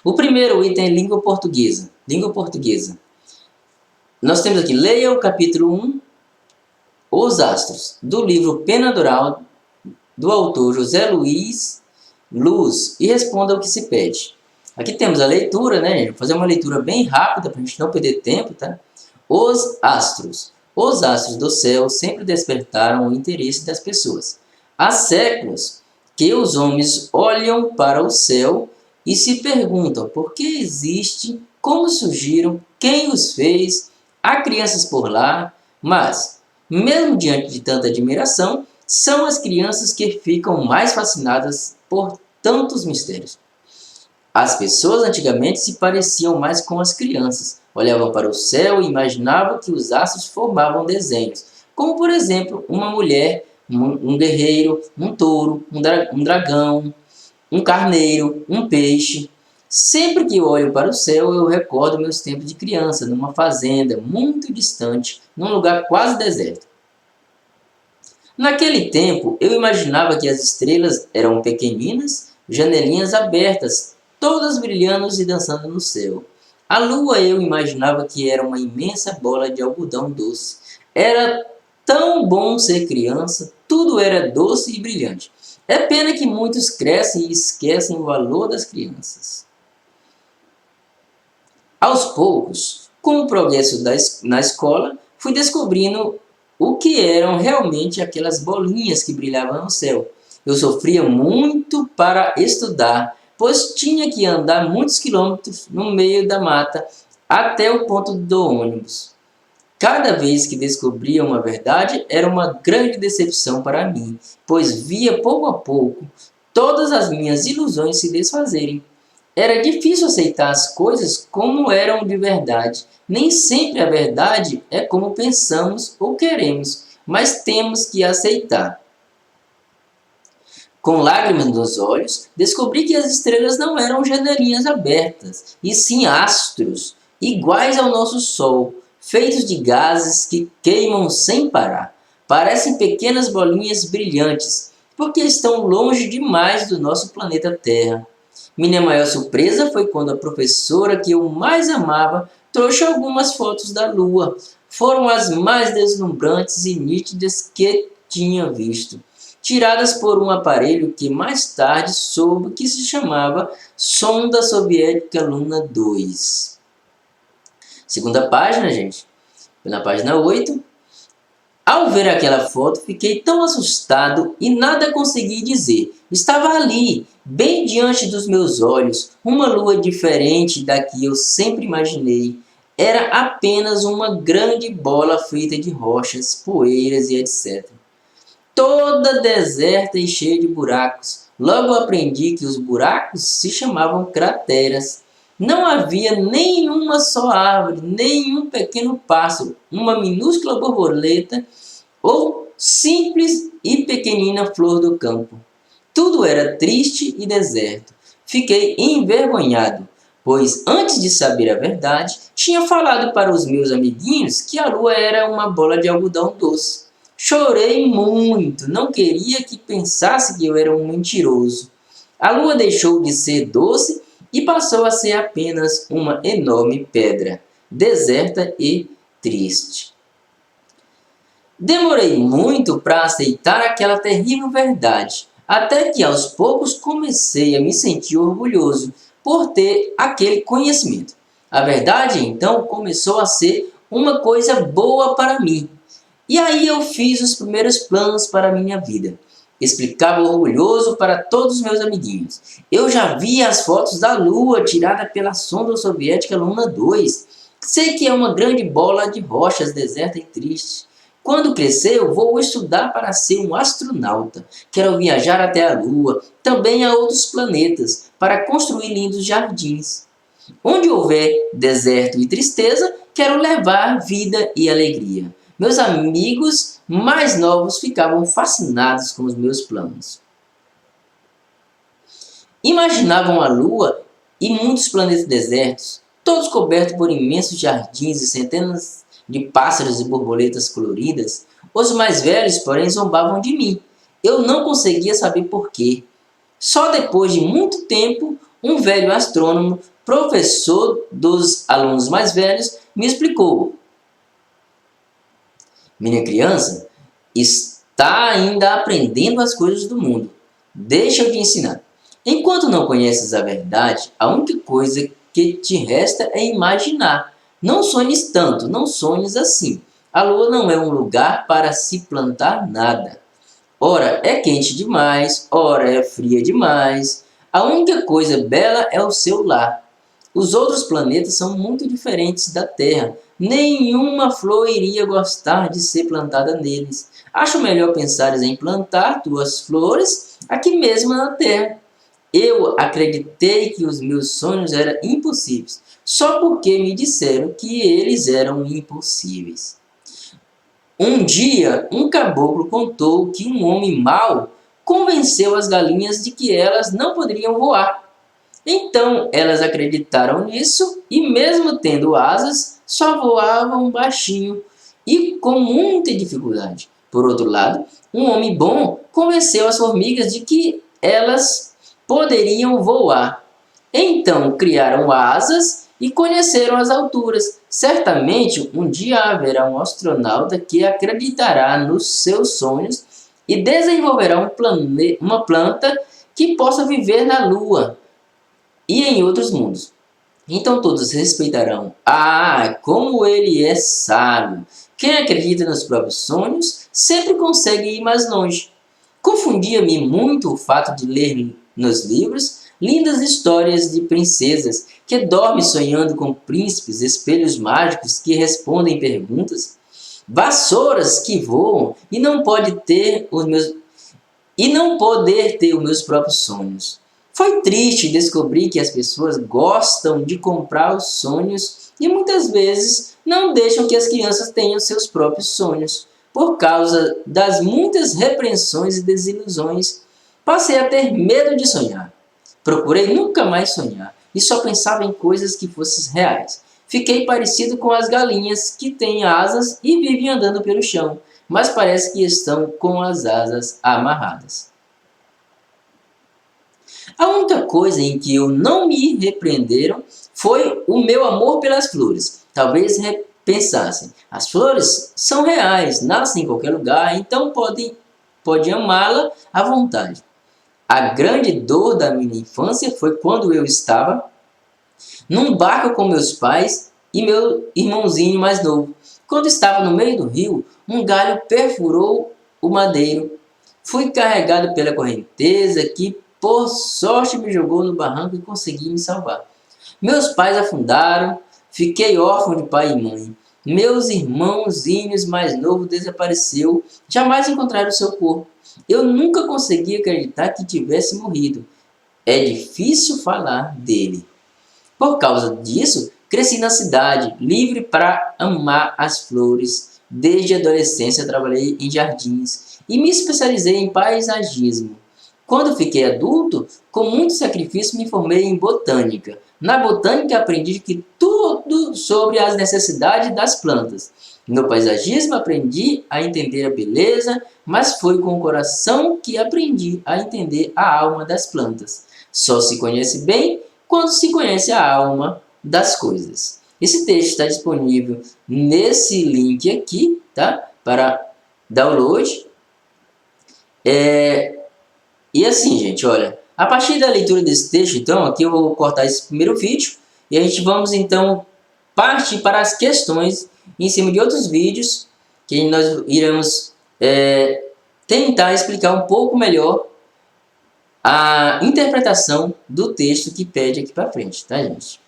O primeiro item é língua portuguesa. Língua portuguesa. Nós temos aqui, leia o capítulo 1, Os Astros, do livro Pena Doral, do autor José Luiz Luz, e responda o que se pede. Aqui temos a leitura, né? Vou fazer uma leitura bem rápida para a gente não perder tempo, tá? Os astros. Os astros do céu sempre despertaram o interesse das pessoas. Há séculos que os homens olham para o céu e se perguntam por que existe, como surgiram, quem os fez, há crianças por lá, mas, mesmo diante de tanta admiração, são as crianças que ficam mais fascinadas por tantos mistérios. As pessoas antigamente se pareciam mais com as crianças, olhavam para o céu e imaginavam que os astros formavam desenhos, como por exemplo uma mulher, um guerreiro, um touro, um dragão, um carneiro, um peixe. Sempre que olho para o céu, eu recordo meus tempos de criança, numa fazenda muito distante, num lugar quase deserto. Naquele tempo, eu imaginava que as estrelas eram pequeninas, janelinhas abertas, todas brilhando e dançando no céu. A lua eu imaginava que era uma imensa bola de algodão doce. Era tão bom ser criança, tudo era doce e brilhante. É pena que muitos crescem e esquecem o valor das crianças. Aos poucos, com o progresso na escola, fui descobrindo o que eram realmente aquelas bolinhas que brilhavam no céu. Eu sofria muito para estudar, pois tinha que andar muitos quilômetros no meio da mata até o ponto do ônibus. Cada vez que descobria uma verdade, era uma grande decepção para mim, pois via pouco a pouco todas as minhas ilusões se desfazerem. Era difícil aceitar as coisas como eram de verdade. Nem sempre a verdade é como pensamos ou queremos, mas temos que aceitar. Com lágrimas nos olhos, descobri que as estrelas não eram janelinhas abertas, e sim astros, iguais ao nosso Sol, feitos de gases que queimam sem parar. Parecem pequenas bolinhas brilhantes, porque estão longe demais do nosso planeta Terra. Minha maior surpresa foi quando a professora que eu mais amava trouxe algumas fotos da Lua. Foram as mais deslumbrantes e nítidas que tinha visto, tiradas por um aparelho que mais tarde soube que se chamava Sonda Soviética Luna 2. Segunda página, gente. Na página 8. Ao ver aquela foto, fiquei tão assustado e nada consegui dizer. Estava ali, bem diante dos meus olhos, uma lua diferente da que eu sempre imaginei. Era apenas uma grande bola feita de rochas, poeiras e etc. Toda deserta e cheia de buracos. Logo aprendi que os buracos se chamavam crateras. Não havia nenhuma só árvore, nenhum pequeno pássaro, uma minúscula borboleta ou simples e pequenina flor do campo. Tudo era triste e deserto. Fiquei envergonhado, pois antes de saber a verdade, tinha falado para os meus amiguinhos que a lua era uma bola de algodão doce. Chorei muito, não queria que pensasse que eu era um mentiroso. A lua deixou de ser doce e passou a ser apenas uma enorme pedra, deserta e triste. Demorei muito para aceitar aquela terrível verdade, até que aos poucos comecei a me sentir orgulhoso por ter aquele conhecimento. A verdade, então, começou a ser uma coisa boa para mim. E aí eu fiz os primeiros planos para a minha vida. Explicava orgulhoso para todos os meus amiguinhos. Eu já vi as fotos da Lua tirada pela sonda soviética Luna 2. Sei que é uma grande bola de rochas deserta e triste. Quando crescer, eu vou estudar para ser um astronauta. Quero viajar até a Lua, também a outros planetas, para construir lindos jardins. Onde houver deserto e tristeza, quero levar vida e alegria. Meus amigos mais novos ficavam fascinados com os meus planos. Imaginavam a Lua e muitos planetas desertos, todos cobertos por imensos jardins e centenas de pássaros e borboletas coloridas. Os mais velhos, porém, zombavam de mim. Eu não conseguia saber por quê. Só depois de muito tempo, um velho astrônomo, professor dos alunos mais velhos, me explicou: minha criança, está ainda aprendendo as coisas do mundo. Deixa eu te ensinar. Enquanto não conheces a verdade, a única coisa que te resta é imaginar. Não sonhes tanto, não sonhes assim. A lua não é um lugar para se plantar nada. Ora é quente demais, ora é fria demais. A única coisa bela é o seu lar. Os outros planetas são muito diferentes da Terra. Nenhuma flor iria gostar de ser plantada neles. Acho melhor pensares em plantar tuas flores aqui mesmo na Terra. Eu acreditei que os meus sonhos eram impossíveis, só porque me disseram que eles eram impossíveis. Um dia, um caboclo contou que um homem mau convenceu as galinhas de que elas não poderiam voar. Então elas acreditaram nisso e, mesmo tendo asas, só voavam baixinho e com muita dificuldade. Por outro lado, um homem bom convenceu as formigas de que elas poderiam voar. Então criaram asas e conheceram as alturas. Certamente um dia haverá um astronauta que acreditará nos seus sonhos e desenvolverá uma planta que possa viver na Lua e em outros mundos. Então todos respeitarão. Ah, como ele é sábio! Quem acredita nos próprios sonhos sempre consegue ir mais longe. Confundia-me muito o fato de ler nos livros lindas histórias de princesas que dormem sonhando com príncipes, espelhos mágicos que respondem perguntas, vassouras que voam e não poder ter os meus próprios sonhos. Foi triste descobrir que as pessoas gostam de comprar os sonhos e muitas vezes não deixam que as crianças tenham seus próprios sonhos. Por causa das muitas repreensões e desilusões, passei a ter medo de sonhar. Procurei nunca mais sonhar e só pensava em coisas que fossem reais. Fiquei parecido com as galinhas que têm asas e vivem andando pelo chão, mas parece que estão com as asas amarradas. A única coisa em que eu não me repreenderam foi o meu amor pelas flores. Talvez pensassem: as flores são reais, nascem em qualquer lugar, então pode amá-la à vontade. A grande dor da minha infância foi quando eu estava num barco com meus pais e meu irmãozinho mais novo. Quando estava no meio do rio, um galho perfurou o madeiro. Fui carregado pela correnteza que, por sorte, me jogou no barranco e consegui me salvar. Meus pais afundaram, fiquei órfão de pai e mãe. Meus irmãozinhos mais novos desapareceu, jamais encontraram seu corpo. Eu nunca consegui acreditar que tivesse morrido. É difícil falar dele. Por causa disso, cresci na cidade, livre para amar as flores. Desde a adolescência trabalhei em jardins e me especializei em paisagismo. Quando fiquei adulto, com muito sacrifício me formei em botânica. Na botânica aprendi tudo sobre as necessidades das plantas. No paisagismo aprendi a entender a beleza, mas foi com o coração que aprendi a entender a alma das plantas. Só se conhece bem quando se conhece a alma das coisas. Esse texto está disponível nesse link aqui, tá? Para download. E assim, gente, olha, a partir da leitura desse texto, então, aqui eu vou cortar esse primeiro vídeo e a gente vamos, então, partir para as questões em cima de outros vídeos que nós iremos tentar explicar um pouco melhor a interpretação do texto que pede aqui para frente, tá, gente?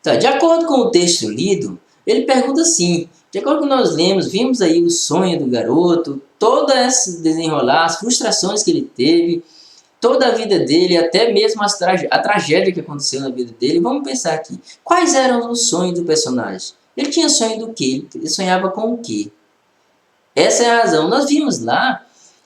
Tá, de acordo com o texto lido, ele pergunta assim: de acordo com o que nós lemos, vimos aí o sonho do garoto, todo esse desenrolar, as frustrações que ele teve, toda a vida dele, até mesmo a tragédia que aconteceu na vida dele. Vamos pensar aqui, quais eram os sonhos do personagem? Ele tinha sonho do quê? Ele sonhava com o quê? Essa é a razão. Nós vimos lá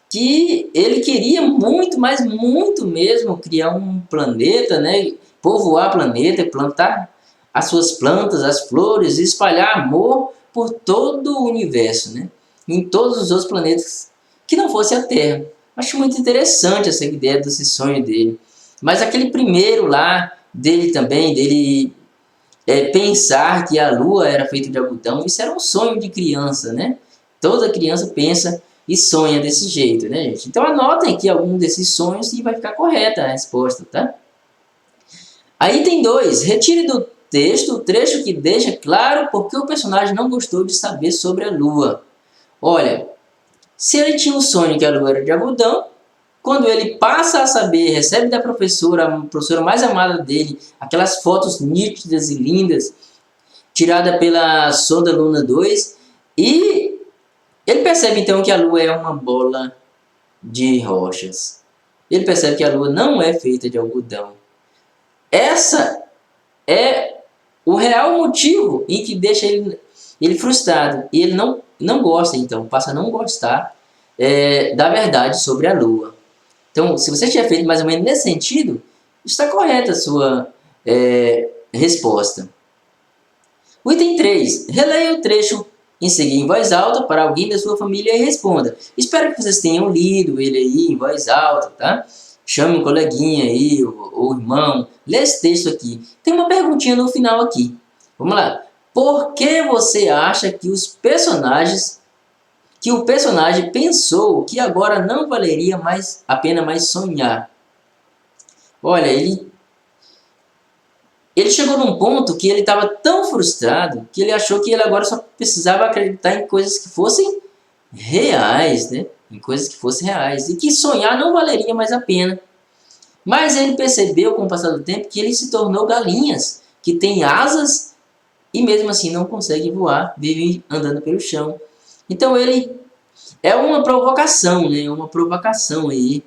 que ele queria muito, mas muito mesmo, criar um planeta, né? Povoar o planeta, plantar as suas plantas, as flores, e espalhar amor por todo o universo, né? em todos os outros planetas que não fosse a Terra. Acho muito interessante essa ideia desse sonho dele. Mas aquele primeiro lá, dele também, dele pensar que a Lua era feita de algodão, isso era um sonho de criança, né? Toda criança pensa e sonha desse jeito, né, gente? Então anotem aqui algum desses sonhos e vai ficar correta a resposta, tá? Aí tem 2. Retire do texto o trecho que deixa claro porque o personagem não gostou de saber sobre a Lua. Olha, se ele tinha um sonho que a Lua era de algodão, quando ele passa a saber, recebe da professora, a professora mais amada dele, aquelas fotos nítidas e lindas, tirada pela sonda Luna 2, e ele percebe então que a Lua é uma bola de rochas. Ele percebe que a Lua não é feita de algodão. Essa é o real motivo em que deixa ele frustrado. E ele não gosta, então, passa a não gostar da verdade sobre a Lua. Então, se você tiver feito mais ou menos nesse sentido, está correta a sua resposta. O item 3. Releia o trecho em seguida em voz alta para alguém da sua família e responda. Espero que vocês tenham lido ele aí em voz alta, tá? Chame um coleguinha aí, ou irmão, lê esse texto aqui. Tem uma perguntinha no final aqui. Vamos lá. Por que você acha que o personagem pensou que agora não valeria mais a pena mais sonhar? Olha, ele chegou num ponto que ele estava tão frustrado que ele achou que ele agora só precisava acreditar em coisas que fossem reais, né? Em coisas que fossem reais. E que sonhar não valeria mais a pena. Mas ele percebeu com o passar do tempo que ele se tornou galinhas, que tem asas e mesmo assim não consegue voar, vive andando pelo chão. Então ele é uma provocação, né? Uma provocação aí.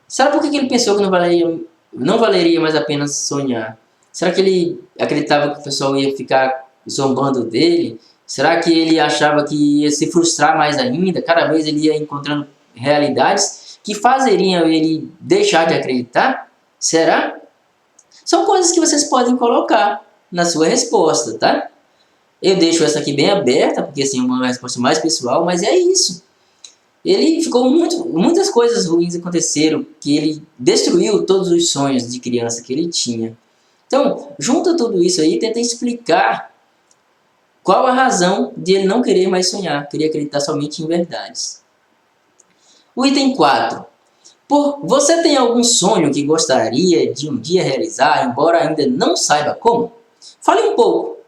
Sabe por que ele pensou que não valeria mais a pena sonhar? Será que ele acreditava que o pessoal ia ficar zombando dele? Será que ele achava que ia se frustrar mais ainda? Cada vez ele ia encontrando realidades que fazeriam ele deixar de acreditar? Será? São coisas que vocês podem colocar na sua resposta, tá? Eu deixo essa aqui bem aberta, porque assim é uma resposta mais pessoal, mas é isso. Ele ficou muitas coisas ruins aconteceram, que ele destruiu todos os sonhos de criança que ele tinha. Então, junta tudo isso aí e tenta explicar qual a razão de ele não querer mais sonhar, querer acreditar somente em verdades. O item 4. Você tem algum sonho que gostaria de um dia realizar, embora ainda não saiba como? Fale um pouco.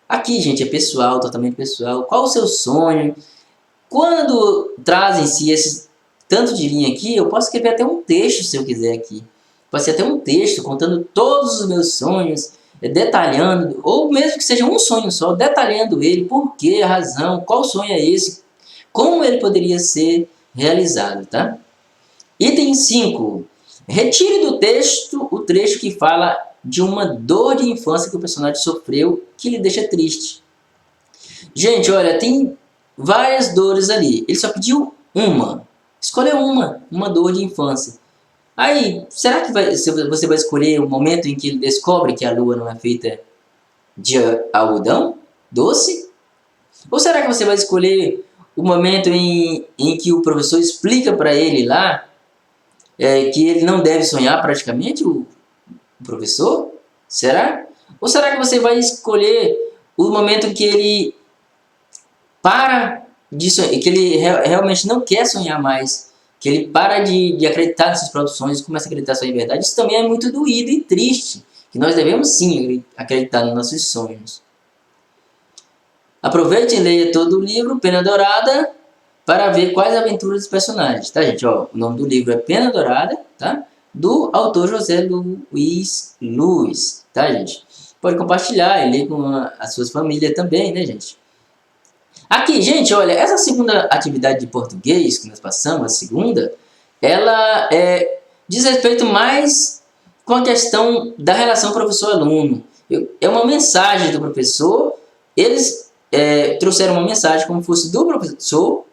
Aqui, gente, é pessoal, totalmente pessoal. Qual o seu sonho? Quando trazem-se esse tanto de linha aqui, eu posso escrever até um texto se eu quiser aqui. Pode ser até um texto contando todos os meus sonhos, detalhando, ou mesmo que seja um sonho só, detalhando ele, por quê, a razão, qual sonho é esse, como ele poderia ser realizado, tá? Item 5. Retire do texto o trecho que fala de uma dor de infância que o personagem sofreu que lhe deixa triste. Gente, olha, tem várias dores ali. Ele só pediu uma. Escolha uma dor de infância. Aí, será que você vai escolher o momento em que ele descobre que a lua não é feita de algodão doce? Ou será que você vai escolher o momento em que o professor explica para ele lá que ele não deve sonhar praticamente, o professor? Será? Ou será que você vai escolher o momento em que ele para de sonhar, que ele realmente não quer sonhar mais, que ele para de acreditar nessas produções e começa a acreditar só em verdade? Isso também é muito doído e triste, que nós devemos sim acreditar nos nossos sonhos. Aproveite e leia todo o livro Pena Dourada para ver quais aventuras dos personagens, tá, gente? Ó, o nome do livro é Pena Dourada, tá? Do autor José Luiz Luz, tá, gente? Pode compartilhar e ler com as suas famílias também, né, gente? Aqui, gente, olha, essa segunda atividade de português que nós passamos, a segunda, ela diz respeito mais com a questão da relação professor-aluno. É uma mensagem do professor, eles trouxeram uma mensagem como fosse do professor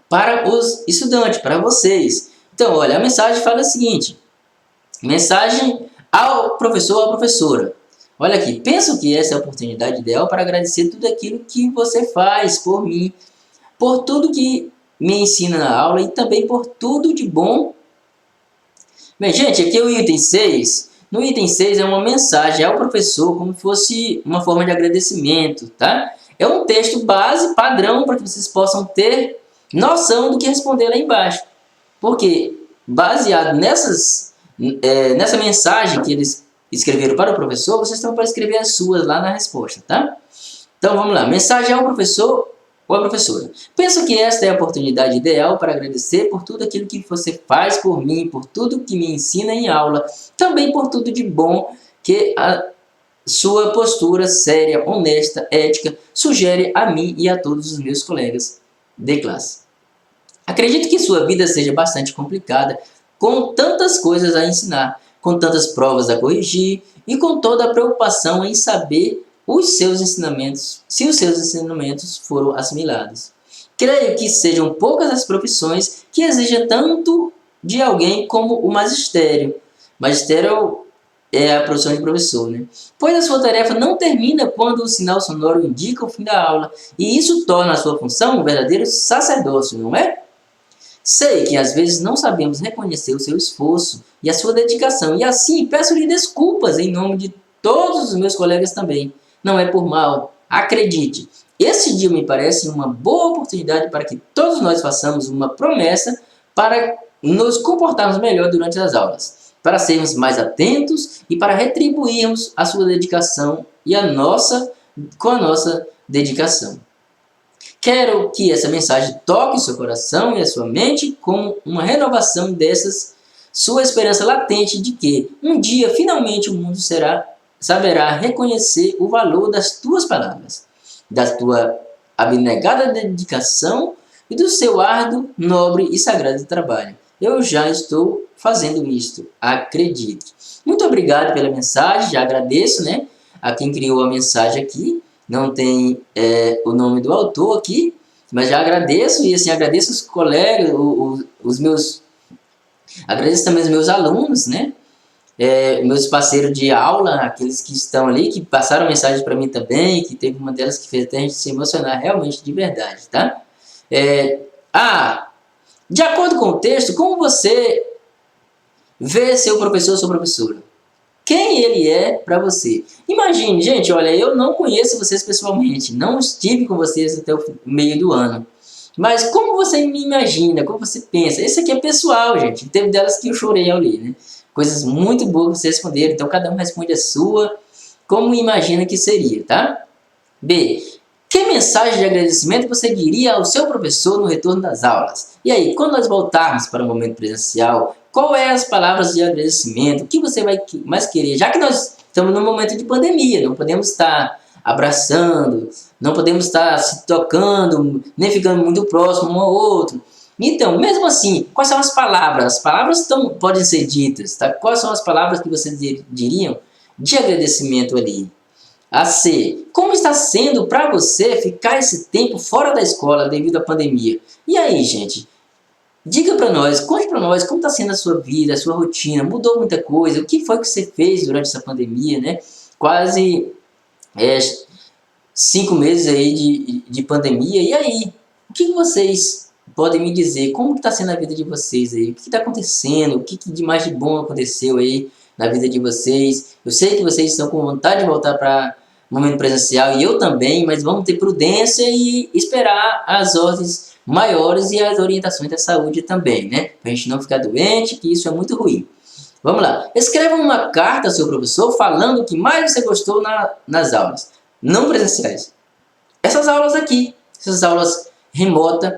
para os estudantes, para vocês. Então, olha, a mensagem fala o seguinte: mensagem ao professor ou à professora. Olha aqui, penso que essa é a oportunidade ideal para agradecer tudo aquilo que você faz por mim. por tudo que me ensina na aula e também por tudo de bom. Bem, gente, aqui é o item 6. No item 6 é uma mensagem ao professor, como se fosse uma forma de agradecimento, tá? É um texto base, padrão, para que vocês possam ter noção do que responder lá embaixo. Porque, baseado nessa mensagem que eles escreveram para o professor, vocês também podem escrever as suas lá na resposta, tá? Então, vamos lá. Mensagem ao professor ou à professora. Penso que esta é a oportunidade ideal para agradecer por tudo aquilo que você faz por mim, por tudo que me ensina em aula, também por tudo de bom que a sua postura séria, honesta, ética sugere a mim e a todos os meus colegas de classe. Acredito que sua vida seja bastante complicada, com tantas coisas a ensinar, com tantas provas a corrigir e com toda a preocupação em saber os seus ensinamentos, se os seus ensinamentos foram assimilados. Creio que sejam poucas as profissões que exigem tanto de alguém como o magistério. Magistério é a profissão de professor, né? Pois a sua tarefa não termina quando o sinal sonoro indica o fim da aula, e isso torna a sua função um verdadeiro sacerdócio, não é? Sei que às vezes não sabemos reconhecer o seu esforço e a sua dedicação, e assim peço-lhe desculpas em nome de todos os meus colegas também. Não é por mal, acredite. Este dia me parece uma boa oportunidade para que todos nós façamos uma promessa para nos comportarmos melhor durante as aulas, para sermos mais atentos e para retribuirmos a sua dedicação e com a nossa dedicação. Quero que essa mensagem toque seu coração e a sua mente como uma renovação dessas sua esperança latente de que um dia finalmente o mundo saberá reconhecer o valor das tuas palavras, da tua abnegada dedicação e do seu árduo, nobre e sagrado trabalho. Eu já estou fazendo isto, acredite. Muito obrigado pela mensagem, já agradeço, né, a quem criou a mensagem aqui. Não tem o nome do autor aqui, mas já agradeço, e assim, agradeço os colegas, agradeço também os meus alunos, né? Meus parceiros de aula, aqueles que estão ali, que passaram mensagem para mim também, que teve uma delas que fez até a gente se emocionar realmente de verdade, tá? De acordo com o texto, como você vê seu professor ou sua professora? Quem ele é para você? Imagine, gente, olha, eu não conheço vocês pessoalmente, não estive com vocês até o meio do ano. Mas como você me imagina, como você pensa? Isso aqui é pessoal, gente. Teve delas que eu chorei ao ler, né? Coisas muito boas que vocês responderam, então cada um responde a sua, como imagina que seria, tá? B. Que mensagem de agradecimento você diria ao seu professor no retorno das aulas? E aí, quando nós voltarmos para o momento presencial, qual é as palavras de agradecimento? O que você vai mais querer? Já que nós estamos num momento de pandemia, não podemos estar abraçando, não podemos estar se tocando, nem ficando muito próximo um ao outro. Então, mesmo assim, quais são as palavras? As palavras podem ser ditas, tá? Quais são as palavras que vocês diriam de agradecimento ali? A C. Como está sendo para você ficar esse tempo fora da escola devido à pandemia? E aí, gente? Diga para nós, conte para nós como está sendo a sua vida, a sua rotina, mudou muita coisa, o que foi que você fez durante essa pandemia, né? Quase 5 meses aí de pandemia, e aí? O que vocês podem me dizer? Como está sendo a vida de vocês aí? O que está acontecendo? O que de mais de bom aconteceu aí na vida de vocês? Eu sei que vocês estão com vontade de voltar para o momento presencial, e eu também, mas vamos ter prudência e esperar as ordens maiores e as orientações da saúde também, né? Para a gente não ficar doente, que isso é muito ruim. Vamos lá. Escreva uma carta ao seu professor falando o que mais você gostou nas aulas, não presenciais. Essas aulas aqui, essas aulas remotas,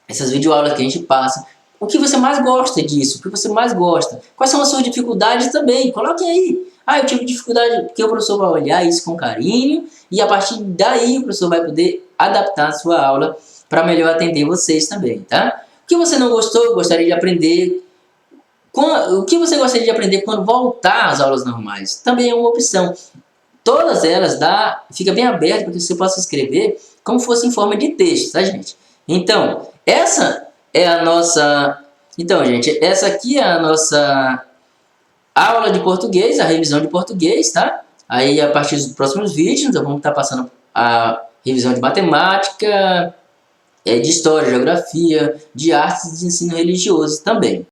essas videoaulas que a gente passa, o que você mais gosta disso? O que você mais gosta? Quais são as suas dificuldades também? Coloque aí. Eu tive dificuldade, porque o professor vai olhar isso com carinho e a partir daí o professor vai poder adaptar a sua aula para melhor atender vocês também, tá? O que você não gostou, gostaria de aprender? O que você gostaria de aprender quando voltar às aulas normais? Também é uma opção. Todas elas fica bem aberto para que você possa escrever como fosse em forma de texto, tá, gente? Então, essa é a nossa... Então, gente, essa aqui é a nossa aula de português, a revisão de português, tá? Aí, a partir dos próximos vídeos, nós vamos estar passando a revisão de matemática, de história, geografia, de artes e de ensino religioso também.